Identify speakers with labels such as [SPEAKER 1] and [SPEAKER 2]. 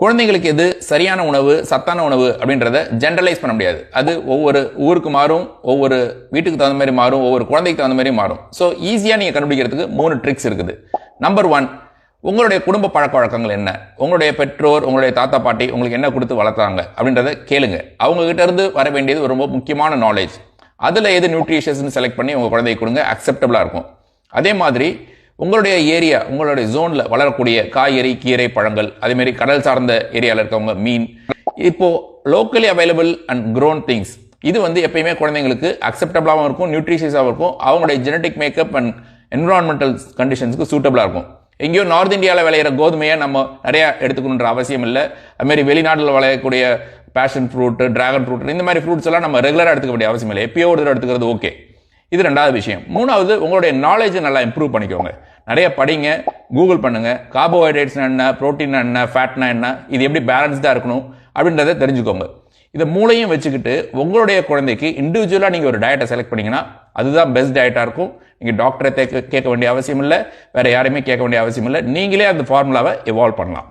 [SPEAKER 1] குழந்தைங்களுக்கு எது சரியான உணவு, சத்தான உணவு அப்படின்றத ஜென்ரலைஸ் பண்ண முடியாது. அது ஒவ்வொரு ஊருக்கு மாறும், ஒவ்வொரு வீட்டுக்கு தகுந்த மாதிரி மாறும், ஒவ்வொரு குழந்தைக்கு தகுந்த மாதிரி மாறும். ஸோ ஈஸியாக நீங்கள் கண்டுபிடிக்கிறதுக்கு 3 ட்ரிக்ஸ் இருக்குது. நம்பர் 1, உங்களுடைய குடும்ப பழக்க வழக்கங்கள் என்ன, உங்களுடைய பெற்றோர், உங்களுடைய தாத்தா பாட்டி உங்களுக்கு என்ன கொடுத்து வளர்த்தாங்க அப்படின்றத கேளுங்க. அவங்க கிட்ட இருந்து வர வேண்டியது ரொம்ப முக்கியமான நாலேஜ். அதில் எது நியூட்ரிஷியஸ்ன்னு செலக்ட் பண்ணி உங்கள் குழந்தைக்கு கொடுங்க, அக்செப்டபிளாக இருக்கும். அதே மாதிரி உங்களுடைய ஏரியா, உங்களுடைய ஜோனில் வளரக்கூடிய காய்கறி, கீரை, பழங்கள், அதேமாரி கடல் சார்ந்த ஏரியாவில் இருக்கவங்க மீன், இப்போ locally available and grown things, இது எப்பயுமே குழந்தைங்களுக்கு அக்செப்டபிளாகவும் இருக்கும், நியூட்ரிஷியஸாகவும் இருக்கும், அவங்களுடைய ஜெனட்டிக் மேக்கப் அண்ட் என்விரான்மெண்டல் கண்டிஷன்ஸ்க்கு சூட்டபிளாக இருக்கும். எங்கேயோ நார்த் இந்தியாவில் விளையிற கோதுமையை நம்ம நிறையா எடுத்துக்கணுன்ற அவசியம் இல்லை. அதுமாரி வெளிநாட்டில் விளையக்கூடிய பேஷன் ஃப்ரூட், டிராகன் ஃப்ரூட், இந்த மாதிரி ஃப்ரூட்ஸ் எல்லாம் நம்ம ரெகுலராக எடுத்துக்க வேண்டிய அவசியம் இல்லை. எப்பயோ ஒரு தடவை எடுத்துக்கிறது ஓகே. இது 2வது விஷயம். 3வது, உங்களுடைய நாலேஜை நல்லா இம்ப்ரூவ் பண்ணிக்கோங்க. நிறைய படிங்க, கூகுள் பண்ணுங்க. கார்போஹைட்ரேட்ஸ்னா என்ன, ப்ரோட்டீன் என்ன, ஃபேட்னா என்ன, இது எப்படி பேலன்ஸ்டாக இருக்கணும் அப்படின்றத தெரிஞ்சுக்கோங்க. இதை மூளையும் வச்சுக்கிட்டு உங்களுடைய குழந்தைக்கு இண்டிவிஜுவலாக நீங்கள் ஒரு டயட்டை செலக்ட் பண்ணிங்கன்னா அதுதான் பெஸ்ட் டயட்டாக இருக்கும். நீங்கள் டாக்டரை கேட்க வேண்டிய அவசியம் இல்லை, வேறு யாரையுமே கேட்க வேண்டிய அவசியம் இல்லை. நீங்களே அந்த ஃபார்முலாவை எவால்வ் பண்ணலாம்.